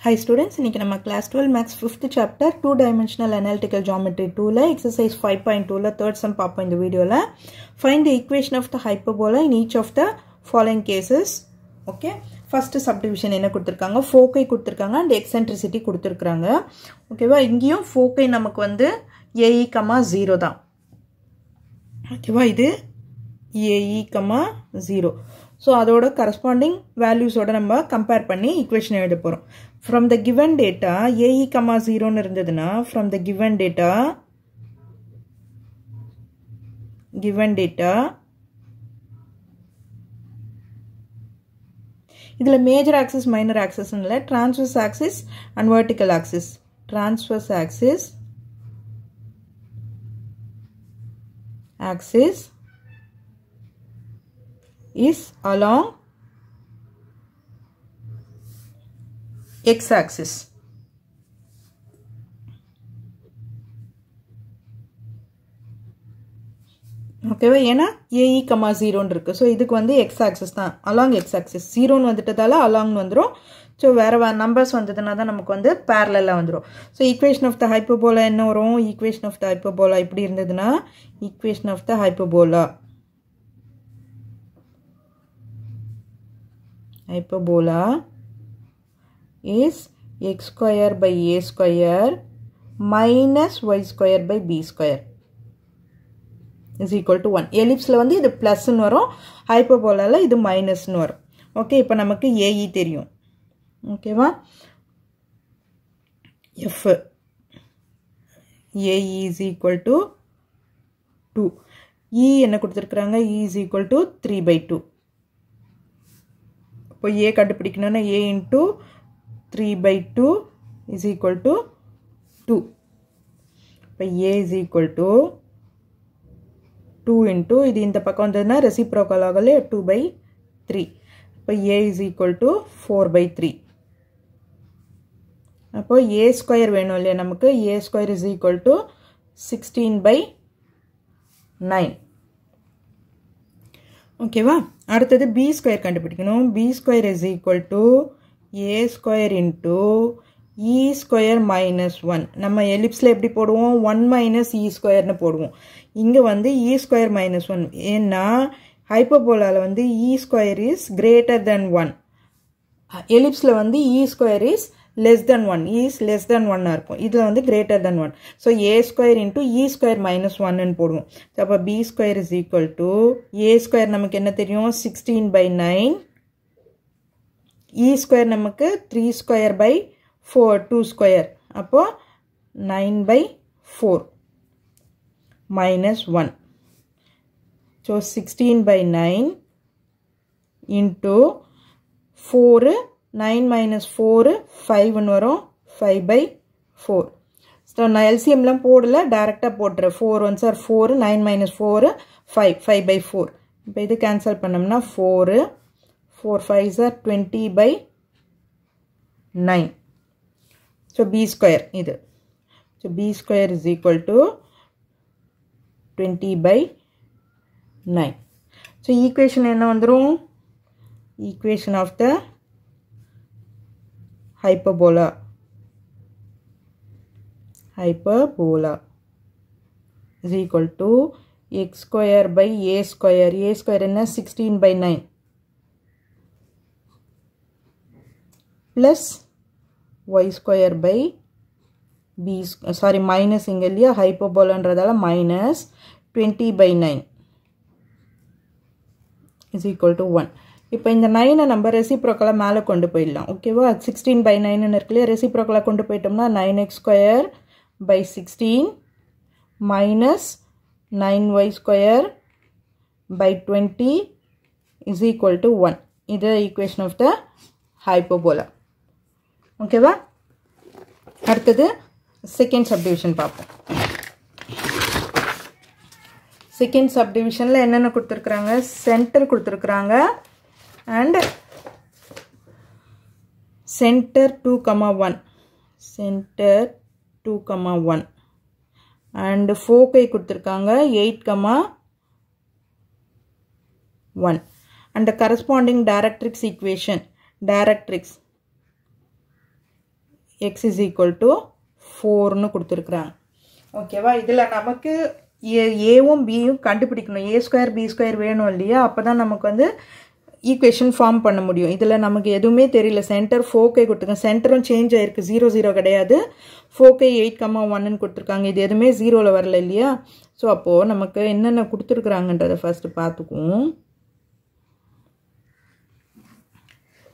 Hi students, இன்னைக்கு நம்ம class 12 maths 5th chapter 2 dimensional analytical geometry 2ல exercise 5.2ல third sum பார்ப்போம் இந்த வீடியோல. Find the equation of the hyperbola in each of the following cases. Okay, first subdivision என்ன கொடுத்திருக்காங்க, foci கொடுத்திருக்காங்க and eccentricity கொடுத்திருக்காங்க. ஓகேவா, இங்கேயும் foci நமக்கு வந்து AE, 0 தான். ஓகேவா, இது AE, 0. So அதோட corresponding values ஓட நம்ம compare பண்ணி equation எழுத போறோம். From the given data AE, 0 னு இருந்ததுனா from the given data இதுல major axis minor axis இல்ல, transverse axis and vertical axis. Transverse axis is along x-axis. ஓகேவா, ஏன்னா AE, 0 இருக்கு. ஸோ இதுக்கு வந்து x-axis தான், along x-axis. 0 வந்துட்டதால along வந்துரும். ஸோ வேற நம்பர்ஸ் வந்ததுனா தான் நமக்கு வந்து parallel வந்துரும். So equation of the hyperbola என்ன வரும்? equation of the hyperbola இப்படி இருந்ததுன்னா equation of the hyperbola is x square by a square minus y square by b square is equal to 1. ellipseல வந்து இது plus னு வரும், hyperbolaல இது minus னு வரும். ஓகே, இப்போ நமக்கு AE தெரியும். ஓகேவா, F AE is equal to 2. E என்ன கொடுத்திருக்காங்க? E is equal to 3 by 2. இப்போ A கண்டுபிடிக்கணும்னா A into 3 by 2 is equal to 2. இப்போ A is equal to 2 into இது இந்த பக்கம் வந்ததுன்னா reciprocal ஆகல 2 by 3. இப்போ A is equal to 4 by 3. அப்போ A square வேணும் இல்லையா நமக்கு? A square is equal to 16 by 9. ஓகேவா, அடுத்தது b square கண்டுபிடிக்கணும். b square is equal to a square into e square minus 1. நம்ம ellipseல எப்படி போடுவோம்? 1 minus e square னு போடுவோம். இங்க வந்து e square minus 1. ஏன்னா hyperbolaல வந்து e square is greater than 1. ellipseல வந்து e square is less than 1. e is less than 1 இருக்கும். இதுல வந்து greater than 1. So a square into e square minus 1 னு போடுவோம். அப்ப b square is equal to a square நமக்கு என்ன தெரியும்? 16 by 9. e square நமக்கு 3 square by 4, 2 square. அப்போ 9 by 4 minus 1. So 16 by 9 into 4, 9 minus 4 5 னு வரும், 5 by 4. So நான் LCM லாம் போடல, டைரக்டா போட்றேன். 4 1s are 4, 9 minus 4 5, 5 by 4. இப்போ இது கேன்சல் பண்ணோம்னா 4, 4 5s are 20 by 9. So b square இது. So b square is equal to 20 by 9. So equation என்ன வந்துரும்? Equation of the hyperbola is equal to x square by a square. A square என்ன? 16 by 9 plus y square by b, sorry minus இங்க இல்லையா, hyperbolaன்றதால minus 20 by 9 is equal to 1. இப்போ இந்த 9 நம்ம reciprocal மேல கொண்டு போயிடலாம். ஓகேவா, 16 by 9 னு இருக்குல்லையா, reciprocal கொண்டு போயிட்டோம்னா 9x square by 16 minus 9y square by 20 is equal to 1. இது equation of the hyperbola. ஓகேவா, அடுத்தது செகண்ட் சப்டிவிஷன் பார்ப்போம். செகண்ட் சப்டிவிஷன்ல என்னென்ன கொடுத்திருக்காங்க? சென்டர் கொடுத்திருக்காங்க and center 2,1 and foci கொடுத்திருக்காங்க 8,1 and the corresponding directrix equation. Directrix x is equal to 4னு கொடுத்திருக்காங்க ஓகேவா இதுல நமக்கு aவும் bயும் கண்டுபிடிக்கணும் a ஸ்கொயர் b ஸ்கொயர் வேணும் இல்லையா அப்பதான் நமக்கு வந்து ஈக்குவேஷன் ஃபார்ம் பண்ண முடியும் இதுல நமக்கு எதுவுமே தெரியல சென்டர் ஃபோக்கை கொடுத்திருக்காங்க சென்டரும் சேஞ்ச் ஆயிருக்கு 0 0 கிடையாது ஃபோக்கை 8,1 ன்னு கொடுத்திருக்காங்க இது எதுமே 0ல வரல இல்லையா சோ அப்போ நமக்கு என்னென்ன கொடுத்திருக்காங்கன்றத ஃபர்ஸ்ட் பாத்துக்குவோம்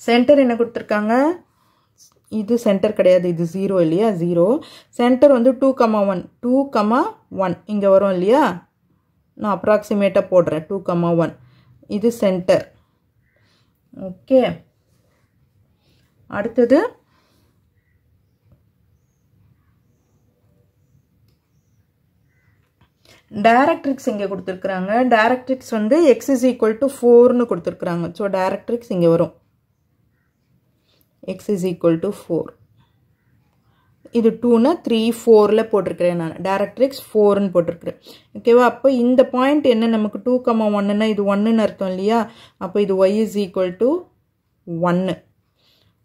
சென்டர் என்ன கொடுத்திருக்காங்க இது சென்டர் கிடையாது இது 0 இல்லையா 0 சென்டர் வந்து 2,1 இங்க வரும் இல்லையா நான் அப்ராக்ஸிமேட்டா போடுறேன் 2,1 இது சென்டர் ஓகே அடுத்து டைரக்ட்ரிக்ஸ் இங்க கொடுத்திருக்காங்க டைரக்ட்ரிக்ஸ் வந்து x is equal to 4 னு கொடுத்திருக்காங்க சோ டைரக்ட்ரிக்ஸ் இங்க வரும் x is equal to 4 இது 2 னா 3 4 ல போட்டுருக்கேன் நான் டைரக்ட்ரிக்ஸ் 4 னு போட்டுருக்கேன் ஓகேவா அப்ப இந்த பாயிண்ட் என்ன நமக்கு 2,1 னா இது 1 னு அர்த்தம் இல்லையா அப்ப இது y is equal to 1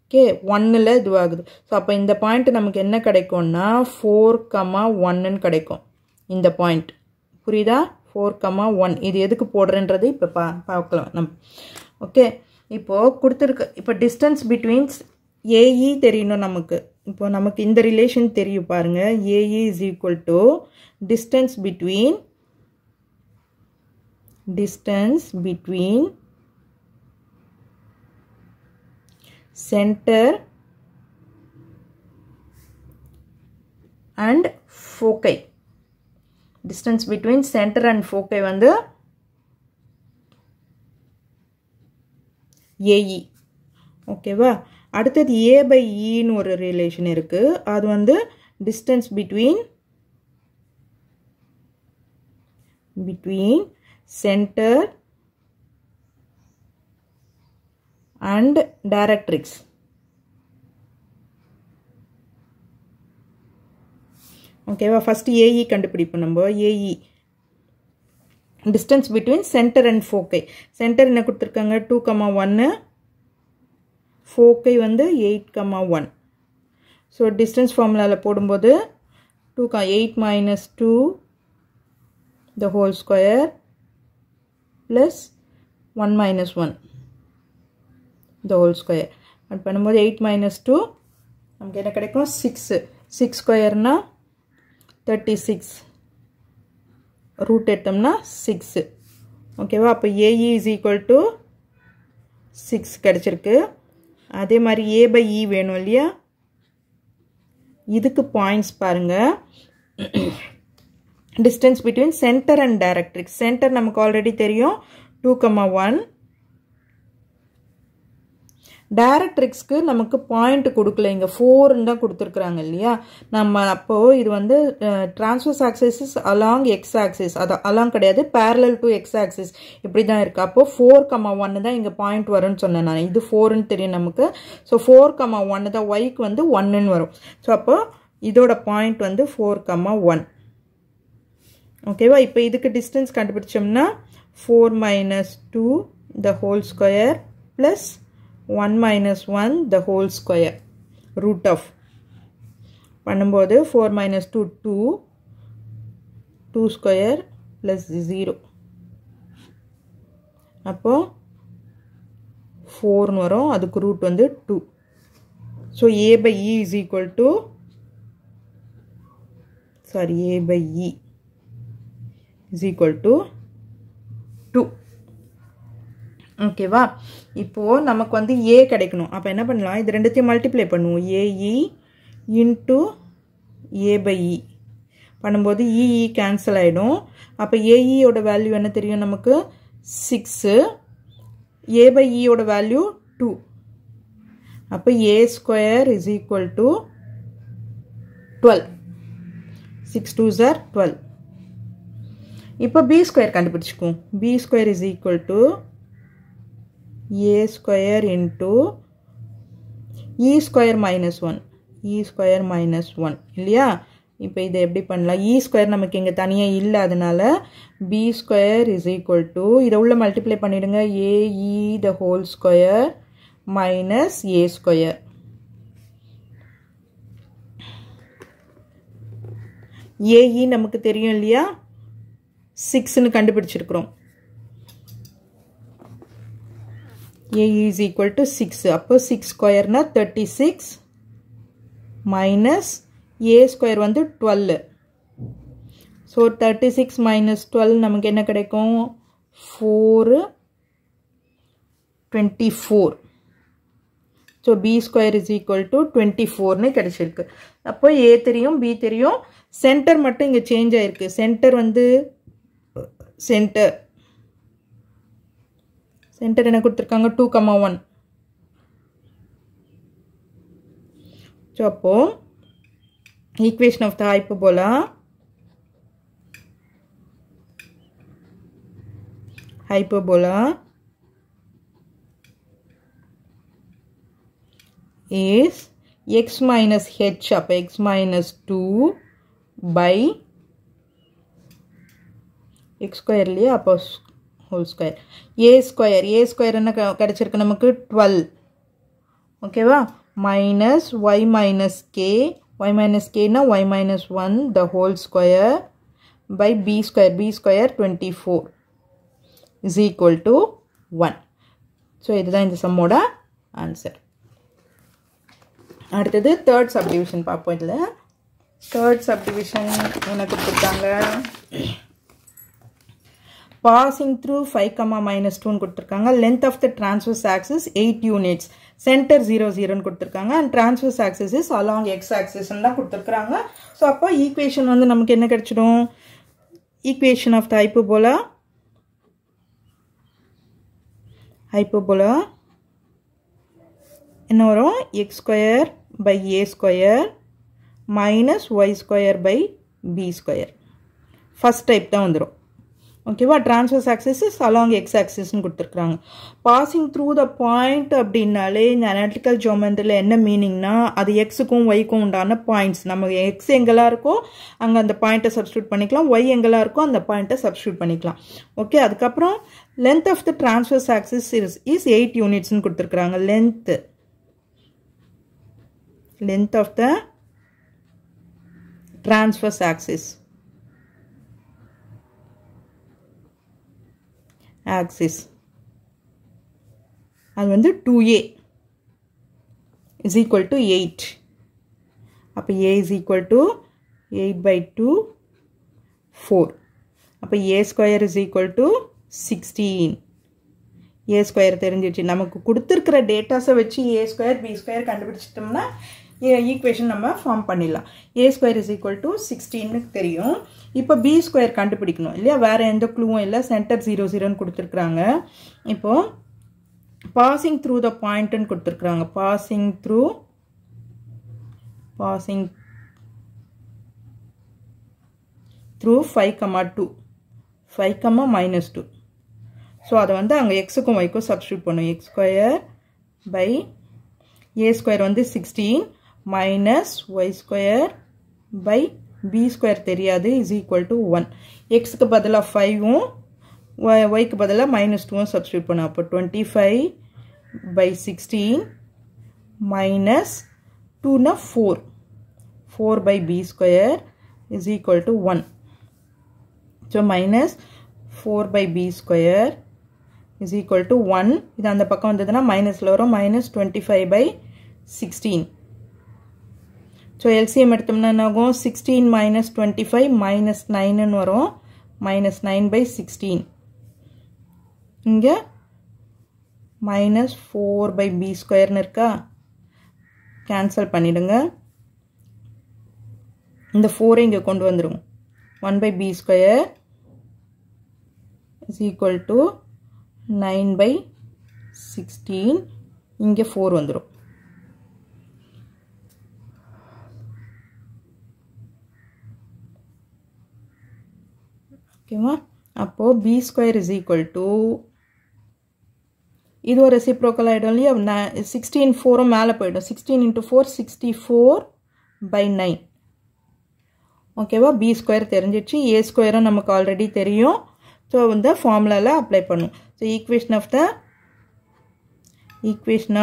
okay 1 ல இது ஆகுது சோ அப்ப இந்த பாயிண்ட் நமக்கு என்ன கிடைக்கும்னா 4,1 னு கிடைக்கும் இந்த பாயிண்ட் புரியுதா 4,1 இது எதுக்கு போடுறேன்றது இப்ப பார்க்கலாம் நம்ம ஓகே இப்போ கொடுத்திருக்க இப்போ டிஸ்டன்ஸ் between AE தெரியணும் நமக்கு இப்போ நமக்கு இந்த ரிலேஷன் தெரியும் பாருங்க AE is equal to distance between center and foci distance between center and foci வந்து AE ஓகேவா அடுத்து A by E னு ஒரு ரிலேஷன் இருக்கு அது வந்து distance between center and directrix ஓகேவா ஃபர்ஸ்ட் AE கண்டுபிடிப்போம் நம்ம AE distance between center and foci center என்ன கொடுத்திருக்காங்க 2,1 foci வந்து 8,1 so distance formulaல போடும்போது 8 minus 2 the whole square plus 1 minus 1 the whole square at பண்ணும்போது 8 minus 2 நமக்கு என்ன கிடைக்கும் 6 square னா 36 root எடுத்தோம்னா 6 ஓகேவா அப்ப AE is equal to 6 கிடைச்சிருக்கு அதே மாதிரி A by E வேணும் இல்லையா இதுக்கு பாயிண்ட்ஸ் பாருங்க distance between center and directrix center நமக்கு ஆல்ரெடி தெரியும் 2,1 டைரக்ட்ரிக்ஸ்க்கு நமக்கு பாயிண்ட் கொடுக்கல இங்க 4 ன்னு தான் கொடுத்திருக்காங்க இல்லையா நம்ம அப்போ இது வந்து transverse axis along x axis அது along கிடையாது parallel to x axis இப்படி தான் இருக்கு அப்போ 4,1 தான் இங்க பாயிண்ட் வரும்னு சொன்னேன் நான் இது 4 ன்னு தெரியும் நமக்கு சோ 4,1 தான் y க்கு வந்து 1 ன்னு வரும் சோ அப்போ இதோட பாயிண்ட் வந்து 4,1 ஓகேவா இப்போ இதுக்கு distance கண்டுபிடிச்சோம்னா 4 minus 2 the whole square plus 1 minus 1 the whole square root of பண்ணும்போது 4 minus 2 square plus 0 அப்போ 4 வரும் அதுக்கு root வந்து 2 so A by E is equal to A by E is equal to 2 ஓகேவா இப்போ நமக்கு வந்து A கிடைக்கணும் அப்ப என்ன பண்ணலாம் இது ரெண்டுத்தையும் மல்டிப்ளை பண்ணுவோம் AE into A by E பண்ணும்போது EE கேன்சல் ஆயிடும் அப்ப AE ஓட வேல்யூ என்ன தெரியும் நமக்கு 6 A by E ஓட வேல்யூ 2 அப்ப A square is equal to 12 6 2s are 12 இப்போ B square கண்டுபிடிச்சுக்கும் B square is equal to A square into E square minus 1 E square minus 1 இல்லையா இப்போ இதை எப்படி பண்ணலாம் E square நமக்கு இங்க தனியா இல்ல அதனால B square is equal to இதை உள்ள மல்டிப்ளை பண்ணிடுங்க AE the whole square minus A square AE நமக்கு தெரியும் இல்லையா 6 னு கண்டுபிடிச்சிருக்கிறோம் AE is equal to 6 அப்போ 6 square னா 36 minus A square வந்து 12 so 36 minus 12 நமக்கு என்ன கிடைக்கும் 4 24 so B square is equal to 24 னு கிடைச்சிருக்கு அப்போ A தெரியும் B தெரியும் center மட்டும் இங்க change ஆயிருக்கு center வந்து center என்ன கொடுத்திருக்காங்க 2,1 so அப்போ equation of the hyperbola is x minus h அப்ப x minus 2 by x square இல்லையா அப்போ whole square a square என்ன கிடைச்சிருக்கு நமக்கு 12 ஓகேவா minus y minus k னா y minus 1 the whole square by b square 24 is equal to 1 so இதுதான் இந்த சம்மோட ஆன்சர் அடுத்தது third subdivision பார்ப்போம் இதுல third subdivision என்ன கொடுத்திருக்காங்க passing through 5, minus 2 னு கொடுத்திருக்காங்க length of the transverse axis 8 units center 0 0 னு கொடுத்திருக்காங்க and transverse axis is along x axis னு கொடுத்திருக்காங்க சோ அப்ப ஈக்குவேஷன் வந்து நமக்கு என்ன கிடைச்சிடும் equation of the hyperbola என்ன வரும் x square by a square minus y square by b square first type தான் வந்துரும் ஓகேவா transverse axis is along x axis னு கொடுத்திருக்காங்க passing through the point அப்படினாலே இந்த analytical geometryல என்ன மீனிங்னா அது x க்கும் y க்கும் உண்டான பாயிண்ட்ஸ் நம்ம x எங்கலா இருக்கோ அங்க அந்த பாயிண்ட சப்ஸ்டிட்யூட் பண்ணிக்கலாம் y எங்கலா இருக்கோ அந்த பாயிண்ட சப்ஸ்டிட்யூட் பண்ணிக்கலாம் ஓகே அதுக்கு அப்புறம் length of the transverse axis is 8 units னு கொடுத்திருக்காங்க length of the transverse axis அது வந்து 2a is equal to 8 அப்ப a is equal to 8 by 2 4 அப்ப a square is equal to 16 a square தெரிஞ்சிருச்சு நமக்கு கொடுத்திருக்கிற டேட்டாஸை வச்சு a square b square கண்டுபிடிச்சிட்டோம்னா ஈக்குவேஷன் நம்ம ஃபார்ம் பண்ணிடலாம் a square is equal to 16 னு தெரியும் இப்போ b square கண்டுபிடிக்கணும் இல்லையா வேற எந்த க்ளூவும் இல்ல சென்டர் 0 0 னு கொடுத்திருக்காங்க இப்போ passing through the point னு கொடுத்திருக்காங்க passing through 5, 2 minus 2 so அத வந்து அங்க x க்கும் y க்கும் சப்ஸ்டிட்யூட் பண்ணும் x square by a square வந்து 16 minus y square by b square தெரியாது is equal to 1 x க்கு பதிலா 5 உம் y க்கு பதிலா minus 2 உம் சப்ஸ்டிட்யூட் பண்ணா அப்ப 25 by 16 minus 2 na 4 by b square is equal to 1 so minus 4 by b square is equal to 1 இது அந்த பக்கம் வந்ததுனா மைனஸ்ல வரும் minus 25 by 16 so LCM எடுத்தோம்னா என்ன ஆகும் 16 minus 25 minus 9 ன்னு வரும் minus 9 by 16 இங்க minus 4 by b square ன்னு இருக்கா கேன்சல் பண்ணிடுங்க இந்த 4 இங்க கொண்டு வந்துரும் 1 by b square is equal to 9 by 16 இங்க 4 வந்துரும் ஓகேவா அப்போ b square is equal to இது ஒரு ரெசிப்ரோக்கல் ஆயிடும் இல்லையா 16 4 மேல போய்டும் 16 into 4 64 by 9 ஓகேவா b square தெரிஞ்சிச்சு a square நமக்கு ஆல்ரெடி தெரியும் so இந்த ஃபார்முலால அப்ளை பண்ணும் so equation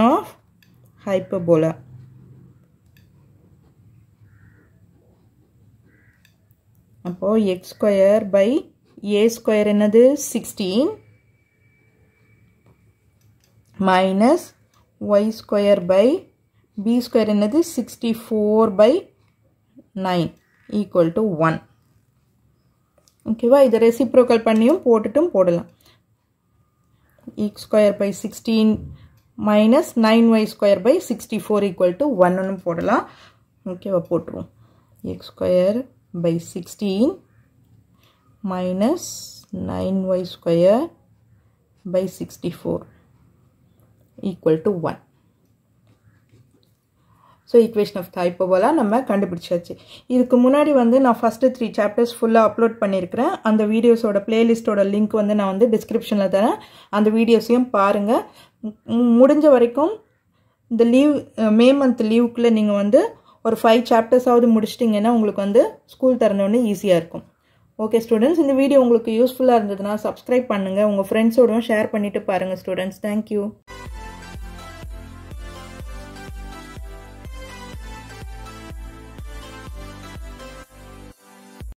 of hyperbola அப்போ x square by a square என்னது 16 minus y square by b square என்னது 64 by 9 equal to 1. ஓகேவா, இதை ரெசிப்ரோக்கல் பண்ணியும் போட்டுட்டும் போடலாம். x square by 16 minus 9y square by 64 equal to 1 போடலாம். ஓகேவா, போட்டுருவோம். x square by 16 minus 9y square by 64 equal to 1. So equation of hyperbola நம்ம கண்டுபிடிச்சாச்சு. இதுக்கு முன்னாடி வந்து நான் first 3 chapters full அப்லோட் பண்ணியிருக்கிறேன். அந்த வீடியோஸோட பிளேலிஸ்டோட லிங்க் வந்து நான் வந்து டிஸ்கிரிப்ஷனில் தரேன். அந்த வீடியோஸையும் பாருங்கள். முடிஞ்ச வரைக்கும் இந்த மே மந்த் லீவுக்குள்ளே நீங்கள் வந்து ஒரு 5 சாப்டர்ஸாவது முடிச்சிட்டிங்கன்னா உங்களுக்கு வந்து ஸ்கூல் திறந்தோடனே ஈஸியாக இருக்கும். ஓகே ஸ்டூடெண்ட்ஸ், இந்த வீடியோ உங்களுக்கு யூஸ்ஃபுல்லாக இருந்ததுன்னா சப்ஸ்கிரைப் பண்ணுங்கள். உங்கள் ஃப்ரெண்ட்ஸோடவும் ஷேர் பண்ணிவிட்டு பாருங்கள் ஸ்டூடெண்ட்ஸ். தேங்க்யூ.